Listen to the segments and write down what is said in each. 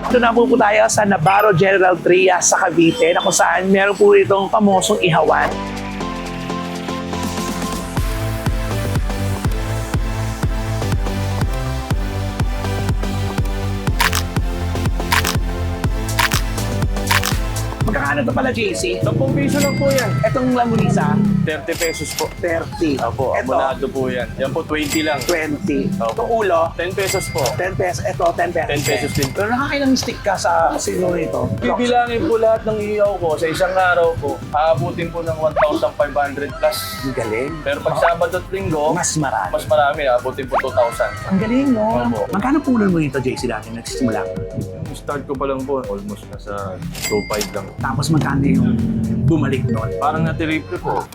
Ito na po tayo sa Navarro General Trias sa Cavite na kung saan meron po itong pamosong ihawan. Magkakano ito pala, JC? 10 piso lang po yan. Itong langulisa, 30 pesos po. 30. Opo, Ito, abonado po yan. Yan po 20 lang. 20. Opo. Itong ulo, 10 pesos po. 10 pesos. Ito, 10 pesos. 10 pesos din. Pero nakakailang stick ka sa sino nito? Bibilangin po lahat ng ihaw ko sa isang araw po. Aabutin po ng 1,500 plus. Ang galing. Pero pag Sabado at Linggo, Mas marami. mas marami. Aabutin po 2,000. Ang galing, no? Opo. Magkano punan mo dito, JC, dati nagsisimula? Yung start ko pa lang po, almost nasa 2,500 lang. Tapos magkano yung bumalik doon? Parang natiriple po.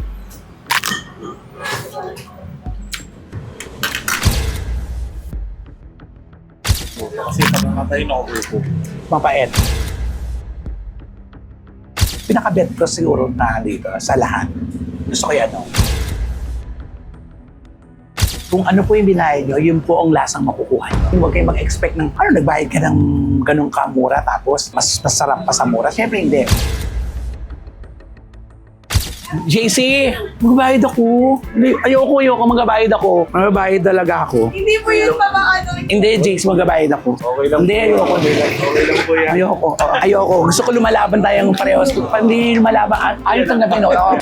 Kasi nakamatay na over po. Mapait. Pinaka-bet ko siguro na dito sa lahat. Gusto ko yan, no? Kung ano po yung binayad nyo, yun po ang lasang makukuha nyo. Huwag kayong mag-expect ng, nagbayad ka ng ganun kamura tapos mas masarap pa sa mura. Siyempre hindi. JC, magbabayad ako. Ayoko, magbabayad ako. Magbabayad talaga ako. Hindi po yun ano. Hindi, JC, magbabayad ako. Okay lang Hindi, ayoko. Okay lang po yan. Ayoko. Gusto ko lumalaban tayong parehos. Pag hindi lumalaban, ayaw tanggapin ako.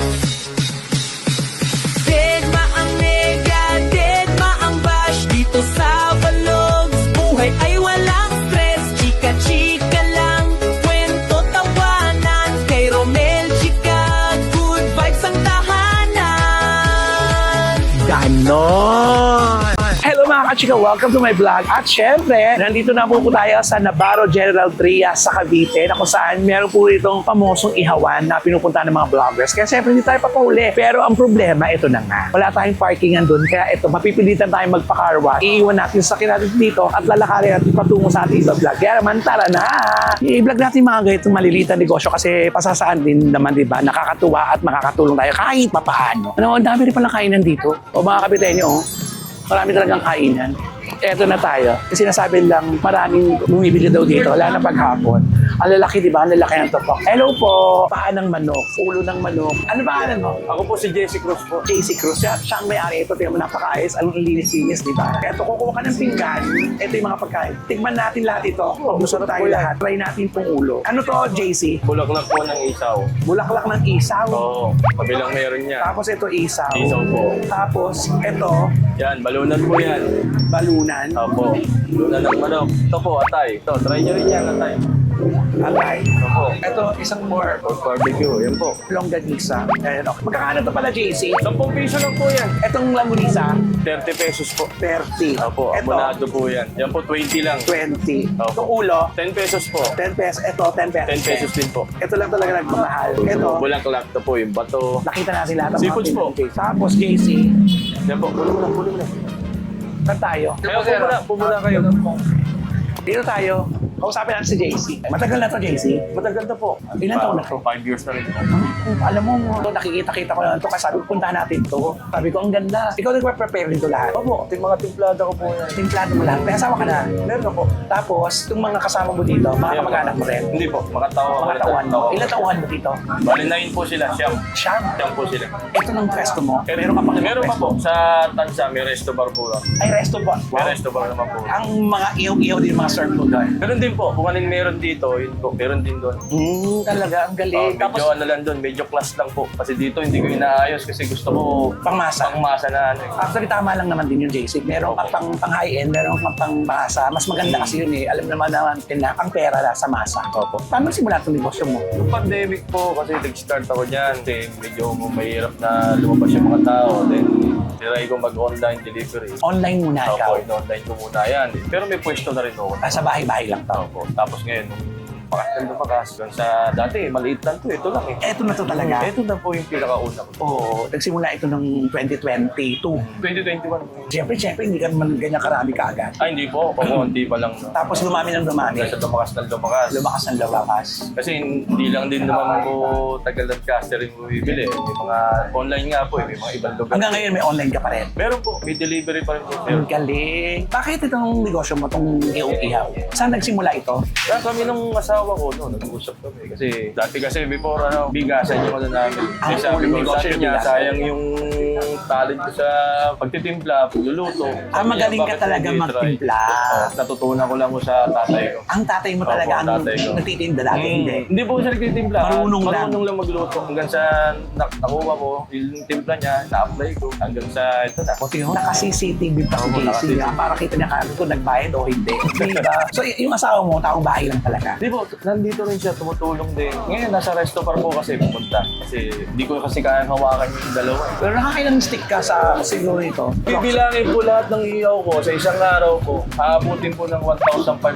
Deadma ang nega, deadma ang bash dito sa Vlogs. Buhay ay walang stress, chika-chika lang. Kwento tawanan kay Romel Chica. Good vibes ang tahanan. Ganon! Hello mga kachika, welcome to my vlog. At syempre, nandito na po tayo sa Navarro General Trias sa Cavite na kung saan meron po itong pamosong ihawan na pinupunta ng mga vloggers. Kaya syempre hindi tayo papahuli. Pero ang problema, ito na nga. Wala tayong parkingan doon. Kaya ito, mapipilitan tayong magpakarwa. Iiwan natin sa natin dito at lalakarin natin patungo sa ating vlog. Kaya naman, tara na! I-vlog natin mga ganitong malilitan negosyo kasi pasasaan din naman, di ba? Nakakatuwa at makakatulong tayo kahit papaano. Ano, ang dami rin palang kainan dito. O mga kapitenyo, oh. Marami talagang kainan. Eto na tayo. Kasi sinasabi lang, maraming bumibili daw dito. Wala na paghapon. Ang lalaki, di ba? Ang lalaki ng topok. Hello po! Paa ng manok, ulo ng manok. Ano ba mo? Ako po si Jesse Cruz po. JC Cruz. Siya ang may-ari. Ito, tingnan mo, napakaayos. Anong linis-linis, di ba? Eto, kukuha ka ng pinggan. Ito yung mga pagkain. Tigman natin lahat ito. Gusto tayo lahat. Try natin itong ulo. Ano to, JC? Bulaklak po ng isaw. Bulaklak ng isaw. Oo, kabilang meron niya. Tapos ito, isaw. Isaw po. Tapos, ito, Yan, balunan po yan. balunan. Opo, balunan ng manok. Ito po, atay. Ito, try nyo rin yan, atay. Alay. Opo, Ito, isang more. pork barbecue. Yan po. Longganisa. Ayan, okay. Magkakano to pala, JC? 10 piso lang po yan. Itong langulisa, 30 pesos po. 30. Opo, Ito, abonado po yan. Yan po, 20 lang. 20. Opo. Itong ulo, 10 pesos po. 10 pesos. Ito, 10 pesos. 10 pesos din po. Ito lang talaga nagmamahal. Ito, Bulaklak. Ito po, yung bato. nakita natin lahat ng Seafoods mga po. pinag- Tapos, JC, Yan po, pulo mo na. saan tayo? Kayo, pumula kayo. Dito tayo. Kausapin natin si JC. Matagal na to, JC. Matagal na po. Ilan taon na to? 5 years na rin. Alam mo, nakikita-kita ko na ito kasi sabi ko, puntahan natin to. Sabi ko, ang ganda. Ikaw nagpa-prepare nito lahat. Opo, yung mga timplada ko po yan. Timplado mo lang. May asawa ka na. Meron ako. Tapos, itong mga kasama mo dito, mga kamag-anak mo rin. Hindi po, mga tao. Mga tauhan mo. Ilan tauhan mo dito? Bali 9 po sila, siyam. Siyam. Siyam po sila. Ito ng pwesto mo. Meron ka pang ibang Meron pa pwesto? po. Sa Tansa, may resto bar po lang. Ay, resto ba? May resto bar naman po. Ang mga iyaw-iyaw din mga serve mo doon. Meron din po, kung anong meron dito, yun po, meron din doon. Talaga, ang galing. Medyo ano lang doon, medyo class lang po. Kasi dito hindi ko inaayos kasi gusto ko Pangmasa. pangmasa na ano eh. Actually, tama lang naman din yung JC. Meron ka pang high-end, meron ka pang masa. Mas maganda kasi yun eh. Alam naman na ang pera na sa masa. Opo. Paano simula itong negosyo mo? Yung pandemic po, kasi nag-start ako dyan. Kasi medyo mahirap na lumabas yung mga tao. Then, try ko mag-online delivery. Online muna ikaw. Opo, in-online ko muna yan. Pero may pwesto na rin ako. Sa bahay-bahay lang to. Opo. Tapos ngayon, nung lumakas. Hanggang sa dati, maliit lang to. Ito lang eh. Eto na to talaga. Ito na po yung pinakauna ko. Oo, nagsimula ito ng 2022. 2021. Siyempre, hindi ka naman ganyan karami kaagad. Ay, hindi po. Pakunti pa lang. No? Tapos dumami ng dumami. Hanggang sa lumakas ng lumakas. Lumakas ng lumakas. Kasi hindi lang din naman po tagal ng caster yung bibili. May mga online nga po, may mga ibang lugar. Hanggang ngayon may online ka pa rin. Meron po, may delivery pa rin po. Ang galing. Bakit itong negosyo mo, itong ihaw-ihaw? Saan nagsimula ito? Kaya kami ng asawa ko, nag-uusap kami. Kasi dati kasi before, bigasan yung namin. Kasi sabi ko, negosyo sabi yung niya, bigasan. sayang yung talent ko sa pagtitimpla, pagluluto. Magaling ka talaga magtimpla. Natutunan ko lang mo sa tatay ko. Ang tatay mo talaga Opo, ang tatay ko. nagtitinda dati, hindi. Hindi po siya nagtitimpla. Marunong lang. Marunong lang magluto. Hanggang sa nakuha ko, yung timpla niya, na-apply ko. Hanggang sa ito na. O tingnan mo, naka-CCTV pa si Opo, JC. naka-CCTV. Para kita niya kung nagbayad o hindi. Diba? So yung asawa mo, taong bahay lang talaga. Hindi po, nandito rin siya, tumutulong din. Ngayon, nasa resto par po kasi pumunta. Kasi hindi ko kasi kayang hawakan yung dalawa. Pero nakakailang stick ka sa siguro ito. Bibilangin po lahat ng iyaw ko sa isang araw ko. Aabutin po ng 1,500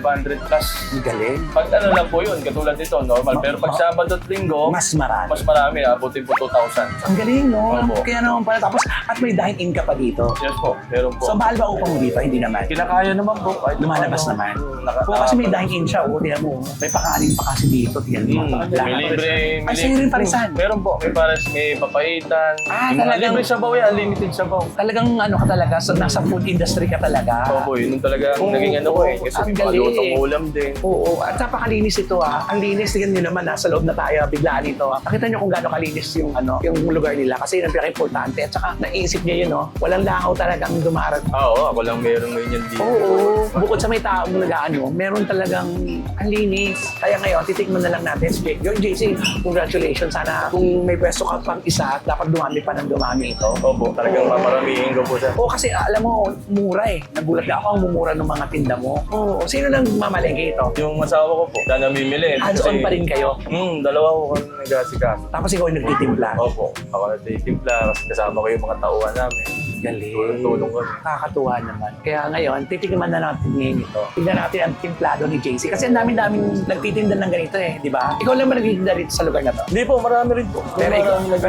plus. Ang galing. Pag ano lang po yun, katulad nito, normal. Pero pag Sabado at Linggo, Mas marami. mas marami. Aabutin po 2,000. Ang galing, no? Opo. Kaya naman pala. Tapos, at may dine-in ka pa dito. Yes po, meron po. So, mahal ba upang mo dito? Hindi naman. Kinakaya naman po. Kahit Lumalabas ano, naman. naka- Oo, kasi may dine-in siya. O, tingnan mo. May pakanin pa kasi dito. Tingnan mo. May libre. Ay, sa'yo rin parisan. Meron po. May pares, may papaitan. Ah, Yung talagang- libre sabaw yan, unlimited sabaw. Talagang ano ka talaga, so nasa food industry ka talaga. Opo, yun talaga ang naging ano ko eh. Kasi Ang may galing. palutong ulam din. Oo, at napakalinis ito ah. Ang linis, tingnan nyo naman, nasa loob na tayo, biglaan ito ah. Nakita nyo kung gaano kalinis yung ano, yung lugar nila kasi yun ang pinaka-importante. At saka naisip niya yun, no? Walang langaw talagang dumarat. Oo, ako lang meron ngayon yan dito. Oo, bukod sa may taong nag-ano, meron talagang ang linis. Kaya ngayon, titikman na lang natin. Sige, yung JC, congratulations. Sana kung may pwesto ka pang isa, dapat dumami pa ng dumami ito. Opo, talagang mamaramihin ko po siya. Oo, kasi alam mo, mura eh. Nagulat ako ang mumura ng mga tinda mo. Oo, sino nang mamalengke ito? Yung asawa ko po, na namimili. Hands-on pa rin kayo. Dalawa ko kami nag-asikaso. Tapos ikaw yung nagtitimpla. Opo, ako nagtitimpla kasi kasama ko yung mga tauhan namin. Galing. Tulong kami. Nakakatuwa naman. Kaya ngayon, titignan na natin ngayon ito. Tignan natin ang timplado ni JC. Kasi ang dami-daming nagtitinda ng ganito eh, di ba? Ikaw lang ba nagtitinda rito sa lugar na to? Hindi po, marami rin po. Pero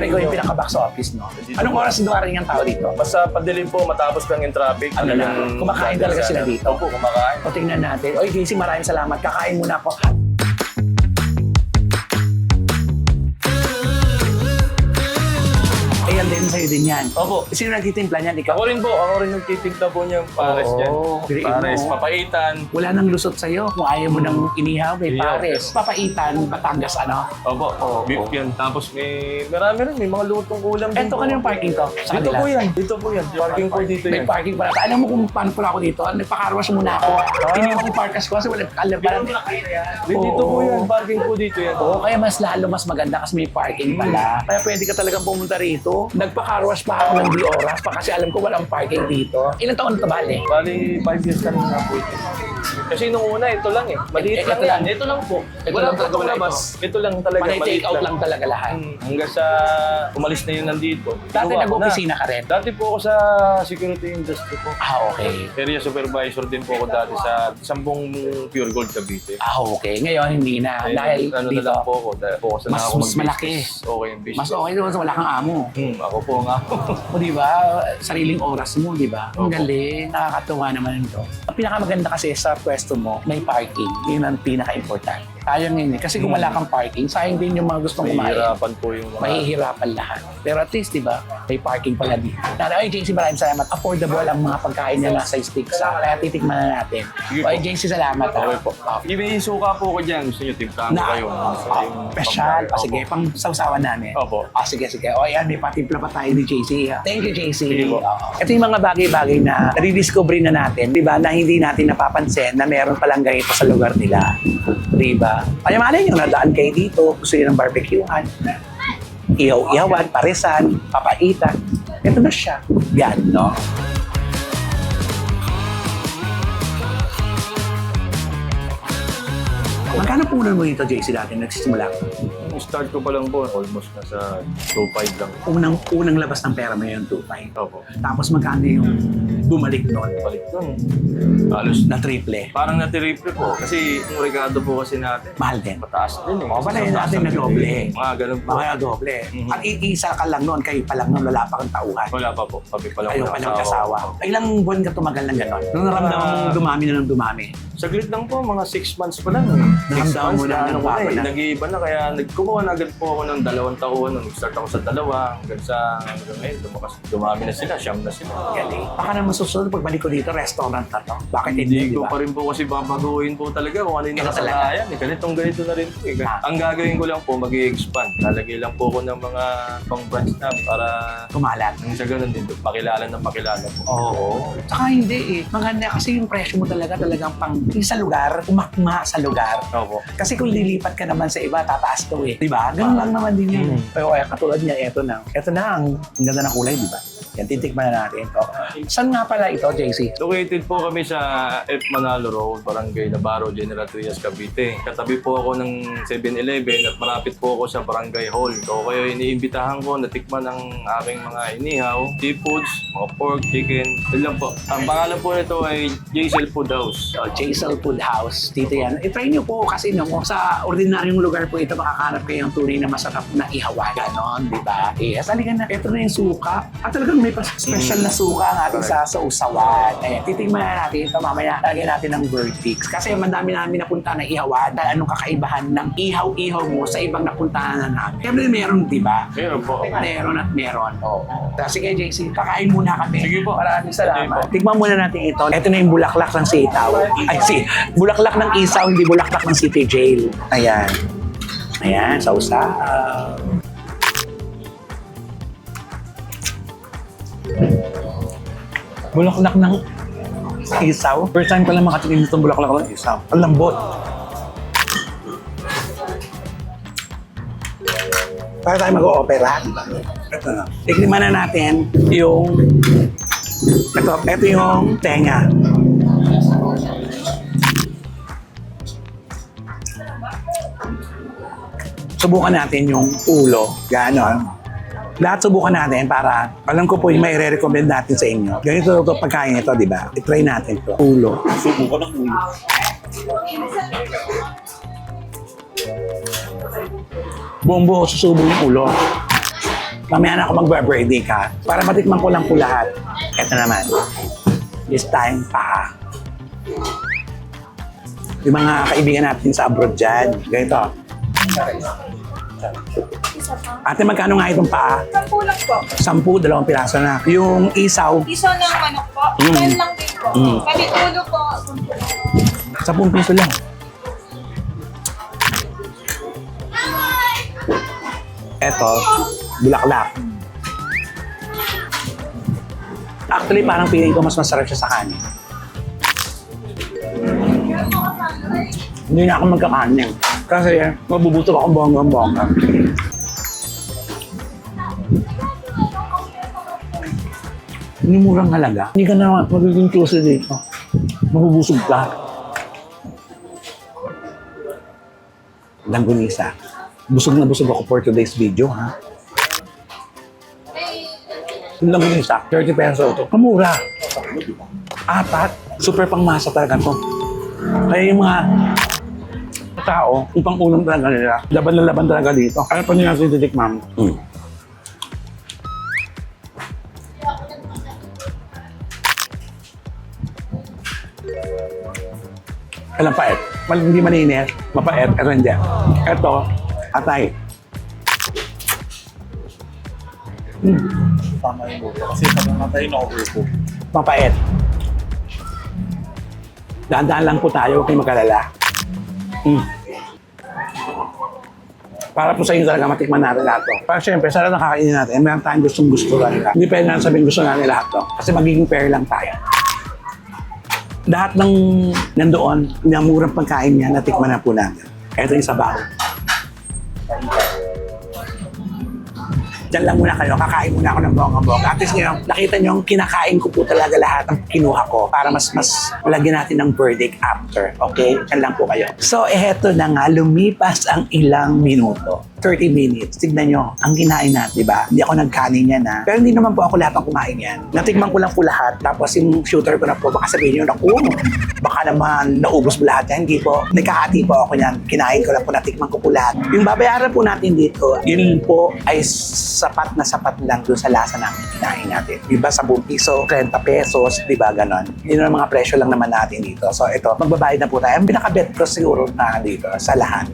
ikaw yung pinaka-box office, no? Anong oras dumaring ang tao dito? Basta padilim po, matapos lang yung traffic. Ano lang, kumakain talaga sila dito. Opo, kumakain. O tingnan natin. Oy, JC, maraming salamat. Kakain muna ako. Ayan din, sa'yo din yan. Opo. Sino nagtitimpla niyan? Ikaw? Ako rin po, titimpla po niya yung pares Oo, yan. diliin Pares, mo. papaitan. Wala nang lusot sa'yo. Kung ayaw mo ng inihaw, may Inihaw. pares. Papaitan, Batangas, ano? Opo, beef yan. Tapos marami rin, may mga lutong ulam din. Eto, kanino parking to? Sa Dito kanila? po yan, dito po yan. Parking po dito May yan. parking pala. Alam mo kung paano pala ako dito? Nagpakarwas muna ako. Iniwan ko yung parkas ko kasi wala alam pala. Dito po yan, parking po dito yan. Oo, kaya mas lalo mas maganda kasi may parking pala. Kaya pwede ka talagang pumunta rito. Nagpakarwas pa ako ng di oras pa kasi alam ko walang parking dito. Ilang taon na ito, bale? Bali, 5 years na rin na po ito. Kasi nung una, ito lang eh. Maliit lang ito yan. lang. Ito lang po. Ito Wala lang po talaga, itong wala labas. Ito lang talaga, Panay maliit take out lang talaga lahat. Hanggang sa umalis na yun nandito. Dati Gawa ko nag-opisina ka rin? Dati po ako sa security industry po. Ah, okay. Area supervisor din po ako dati sa Sambong Pure Gold Cavite. Ah, okay. Ngayon, hindi na. Eh, Dahil ano na dito, lang po ako. Dahil po ako sa mas ako malaki. mag-business. Okay yung business. mas okay doon sa wala kang amo. Ako po nga. O di ba? Sariling oras mo, di ba? Ang Opo. galing. Nakakatuwa naman ito. Ang pinakamaganda kasi sa pwesto mo, may parking. Yun ang pinaka-importante. Sayang yun eh. Kasi kung wala kang parking, sayang din yung mga gustong kumain. Mahihirapan po yung mga... Mahihirapan lahat. Pero at least, di ba, may parking pala dito. Ay, JC, maraming salamat. Affordable ang mga pagkain niya nasa sticks. Kaya titikman na natin. Sige Ay, po. JC, salamat. Okay po. May suka po ko dyan. Gusto nyo, timplahan ko kayo. Special. Sige, pang sausawan namin. Opo. Sige. O, ayan, may patimpla pa tayo ni JC. Thank you, JC. Sige po. Ito yung mga bagay-bagay na rediscovery na natin, di ba, na hindi natin napapansin na meron palang ganito sa lugar nila. Di ba? Kaya malay nyo, nadaan kayo dito, gusto nyo ng barbecuehan, ihaw-ihawan, paresan, papaitan. Ito na siya. Yan, no? Magkano punan mo dito, JC, dati nagsisimula? start ko pa lang po, almost nasa 2.5 lang. Unang labas ng pera mo yung 2.5. Opo. Tapos magkano yung bumalik doon? Balik doon. Halos Na triple. parang natiriple po. Kasi yung regado po kasi natin, Mahal din. mataas din eh. O, palayin natin na doble. Mga ganun po. Mga doble. Mhm. At iisa ka lang noon, kayo pa lang noon, wala pa kang tauhan. Wala pa po. Kami pa lang Kayo pa lang kasawa. Ilang buwan ka tumagal ng gano'n? Nung naramdaman mong dumami na ng dumami. Saglit lang po, mga 6 months pa lang. Naramdaman mo na ng papa na. Nag-iiba na, kaya nagkumuha na agad po ako ng 2 taon. Nag-start ako sa 2, hanggang ngayon, dumami na sila, siyam na sila. Galing. Baka naman susunod, pagbalik ko dito, restaurant na to. Bakit Hindi hindi, di ko ba? pa rin po kasi babaguhin po talaga kung ano yung Ganito nakasanayan. Ganito na rin po. Ang gagawin ko lang po, mag-i-expand. Lalagay lang po ko ng mga pang-branch na para Kumalat. nang sa ganun din, makilala po. Oo. Tsaka hindi eh. Maganda kasi yung presyo mo talagang pang sa lugar, umakma sa lugar. Opo. Kasi kung lilipat ka naman sa iba, tataas to eh. Diba? Ganun lang naman din yun. Pero kaya katulad niya, eto na. Eto na ang ganda ng kulay, diba? Yan, titikman na natin ito. Saan nga pala ito, JC? Located po kami sa F. Manalo Road, Barangay Navarro, General Trias, Cavite. Katabi po ako ng 7-Eleven at malapit po ako sa Barangay Hall. So kayo iniimbitahan ko na tikman ang aking mga inihaw, seafoods, mga pork, chicken. Yun lang po. Ang pangalan po nito ay Jaisel Food House. So, Jaisel Food House. Dito yan. I-try nyo po kasi no, kung sa ordinaryong lugar po ito, makakahanap kayo ng tunay na masarap na ihawa. Ganon, di ba? Eh, saligan na. Ito na yung suka. At talagang may special na suka ang ating sa usawan. Eh, titigman na natin ito. Mamaya, lagyan natin ng verdicts. Kasi madami namin napunta na ihawan. Dahil anong kakaibahan ng ihaw-ihaw mo sa ibang napuntahan na namin. Siyempre meron, di ba? Meron po. Meron at meron. Oo. Sige, JC, kakain muna kami. Sige po. Maraming salamat. Sige po. Tignan muna natin ito. Ito na yung bulaklak ng sitaw. Bulaklak ng isaw, hindi bulaklak ng city jail. Ayan. Ayan, sausaw. Bulaklak ng isaw. First time ko lang makatikim itong bulaklak ng isaw. Ang lambot. Para tayo mag-o-opera. Ito na. Tikman na natin yung... Ito yung tenga. Subukan natin yung ulo. Ganon. Lahat subukan natin para alam ko po yung may re-recommend natin sa inyo. Ganito ito pagkain ito, di ba? I-try natin ito. Ulo. Subukan ng ulo. Buong buo susubo yung ulo. Mamaya na ako mag-birthday ka para matikman ko lang po lahat. Ito naman. This time, paa. Yung mga kaibigan natin sa abroad dyan. Ganito. Ate, magkano nga itong paa? 10 lang po. 10, 2 piraso na. Yung isaw, Iso ng manok po. 10 lang din po. Kami ulo po. 10 piso lang. Eto, bulaklak. Actually, parang feeling ko mas masarap siya sa kanin. Hindi na ako magkakanin. Kasi mabubuto akong bonggang-bongga. Hindi murang halaga. Hindi ka na magiging closer dito. Mabubusog ka. Langgunisa. Busog na busog ako for today's video, ha? Yung langgunisa, 30 peso ito. Kamura. 4. Super pangmasa talaga to. Kaya yung mga tao, yung pang-ulam talaga nila, laban na laban talaga dito. Ano pa nila natin titikman? Alam pait. Hindi malinis, mapait, pero hindi. Ito, atay. Tama yung buto. Kasi namatay na overcook. Mapait. Dahan-dahan lang po tayo, huwag kayong mag-alala. Para po sa inyo talaga matikman natin lahat to. Para syempre, sa lahat ng kakainin natin, mayroon tayong gustong-gusto talaga. Hindi pwede na sabihin gusto natin lahat to. Kasi magiging fair lang tayo. Lahat ng nandoon, na murang pagkain niya, natikman na po natin. Ito yung sabaw. Diyan lang muna kayo, kakain muna ako ng bongga-bongga. At least ngayon, nakita nyo, kinakain ko po talaga lahat ng kinuha ko para mas lagyan natin ng verdict after. Okay? Diyan lang po kayo. So, eto na nga, lumipas ang ilang minuto. 30 minutes. Tignan nyo, ang kinain natin, di ba? Hindi ako nagkanin yan, ha? Pero hindi naman po ako lahat ng kumain yan. Natikman ko lang po lahat. Tapos yung shooter ko na po, baka sabihin nyo, naku, baka naman naubos mo lahat yan. Hindi po. Nagkahati po ako yan. Kinain ko lang po, natikman ko po lahat. Yung babayaran po natin dito, yun po ay sapat na sapat lang doon sa lasa namin kinain natin. Diba, 10 piso, 30 pesos, di ba, ganon. Yun ang mga presyo lang naman natin dito. So ito, magbabayad na po tayo. Ang pinaka-bet ko siguro na dito sa lahat.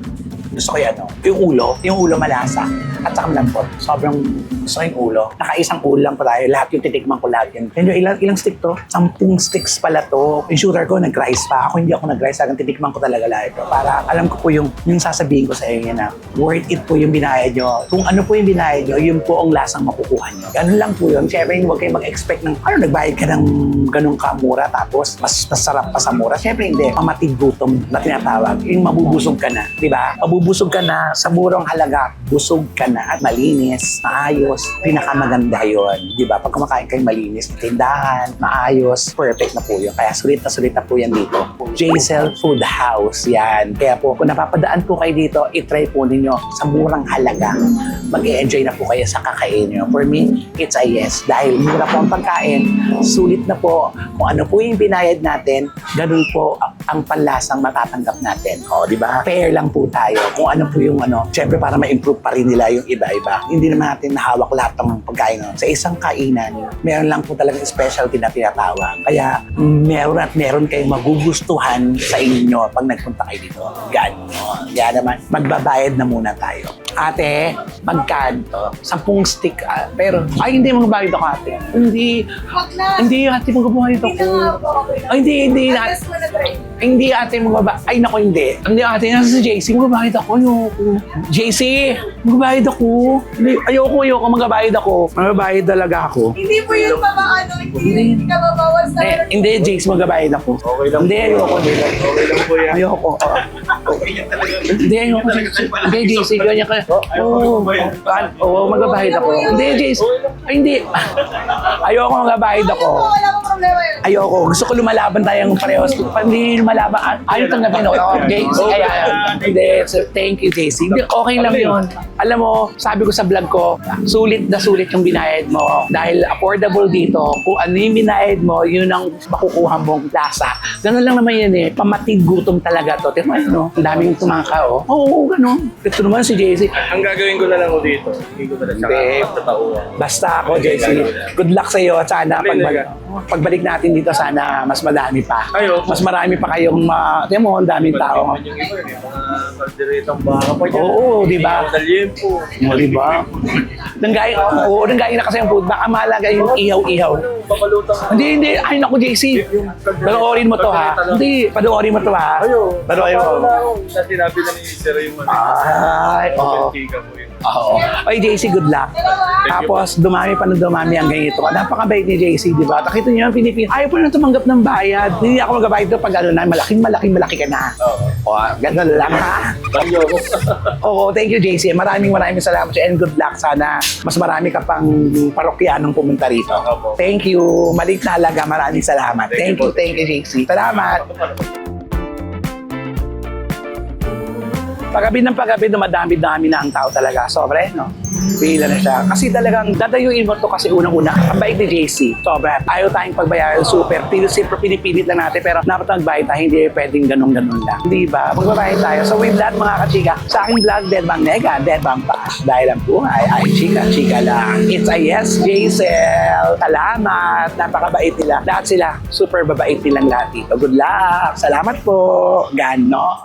Gusto ko yung ulo malasa at saka malambot. Sobrang gusto ko yung ulo. Nakaisang ulo lang pa tayo. Lahat yung titikman ko lahat yun. Yan yung ilang stick to? 10 sticks pala to. Yung shooter ko, nag-rice pa. Ako hindi ako nag-rice. Hanggang titikman ko talaga lahat ito. Para alam ko po yung sasabihin ko sa inyo na worth it po yung binayad nyo. Kung ano po yung binayad nyo, yun po ang lasang makukuha nyo. Ganun lang po yun. Siyempre, huwag kayong mag-expect ng, nagbayad ka ng ganun kamura tapos mas masarap pa sa mura. Siyempre, hindi. Pamatig gutom na tinatawag. Yung mabubusog ka na. Diba? Mabubusog ka na sa murang halaga. Busog ka na at malinis, maayos. Pinakamaganda yun. Diba? Pag kumakain kayo malinis, tindahan, maayos, perfect na po yun. Kaya sulit na po yan dito. Jaisel Food House. Yan. Kaya po, kung napapadaan po kayo dito, itry po ninyo sa murang halaga. Mag-e-enjoy na po kayo sa kakain nyo. For me, it's a yes. Dahil mura po ang pagkain, sulit na po. Kung ano po yung binayad natin, ganun po ang panlasang matatanggap natin. O, di ba? Fair lang po tayo. Kung ano po yung syempre para ma-improve pa rin nila yung iba-iba. Hindi naman natin nahawak lahat ng pagkain. Sa isang kainan, meron lang po talagang specialty na tinatawag. Kaya meron kayong magugustuhan sa inyo pag nagpunta kayo dito. Ganon. Kaya naman, magbabayad na muna tayo. Ate, magkanto. 10 stick. Pero, hindi magbabayad ako, ate. Wag na. Hindi, ate, magbabayad ako. Hindi na nga po. Okay lang. Hindi, Atas mo na try. hindi, ate, magbabayad. Ay, naku, hindi. Hindi, ate, nasa si JC, magbabayad ako. Ayoko. JC, magbabayad ako. Ayoko, magbabayad ako. Magbabayad talaga ako. Hindi po yun papaano. Hindi ka babawas na. Hindi, JC, magbabayad ako. Okay lang Hindi, ayoko. Okay lang po yan. Ayoko. Hindi, ayoko. Hindi, JC, ganyan ka. Oo, magbabayad ako. Hindi, JC. Ay, hindi. Ayoko, magbabayad ako. Wala pong problema yun. Ayoko. Gusto ko lumalaban tayong parehas. Hindi lumalaban. Ayaw tanggapin ako. JC, hindi. So, thank you, JC. Hindi, okay lang yun. Alam mo, sabi ko sa vlog ko, sulit na sulit yung binayad mo. Dahil affordable dito. Kung ano yung binayad mo, yun ang makukuha mong lasa. Ganun lang naman yun eh. Pamatig gutom talaga to. Tignan mo yun, no? Ang daming tumangka, oh. Oo, ganun. Ito naman si JC. Ang gagawin ko na lang ko dito, hindi ko na lang Hindi. tatauhan. Basta ako, JC. Good luck sa iyo at sana pagbalik natin dito sana mas madami pa. Ayo. Mas marami pa kayong tingnan mo, ang daming tao. Yung iba, mga kalderetang baka pa dyan. Oo, di ba? Talyempo. O, di ba? Nanggain na kasi yung food. Baka mahalaga yung ihaw-ihaw. Pamalutang. Hindi. Ay, naku, JC. Panoorin mo to, ha? Hindi, panoorin mo to, ha? Ayo. Panoorin mo. Sa sinabi na ni Sir yung Ay, oo. Chika po yun. Oo. Ay, JC, good luck. Tapos, dumami pa ng dumami ang ganito. Napakabait ni JC, di ba? Nakita niyo yung pinipin. Ayaw pa na tumanggap ng bayad. Hindi ako magbabayad doon pag malaki ka na. Oo. O, ganun lang, ha? Banyo ko. Oo, thank you, JC. Maraming salamat sa'yo and good luck. Sana mas marami ka pang parokyanong pumunta rito. Opo. Thank you. Maliit na halaga. Maraming salamat. Thank you, JC. Salamat. Paggabi ng paggabi, dumadami-dami na ang tao talaga. Sobra, no? Pila na siya. Kasi talagang dadayuin mo to kasi unang-una. Ang bait ni JC. Sobra. Ayaw tayong pagbayaran. Super. Pinipilit lang natin. Pero dapat magbayad tayo. Hindi pwedeng ganun-ganun lang. Di ba? Magbabayad tayo. So with that, mga kachika, sa aking vlog, Deadbang Nega, Deadbang Pash. Dahil ang buhay ay chika-chika lang. It's a yes, Jaisel. Salamat. Napakabait nila. Lahat sila. Super babait nilang lahat dito. Good luck. Salamat po. Gano.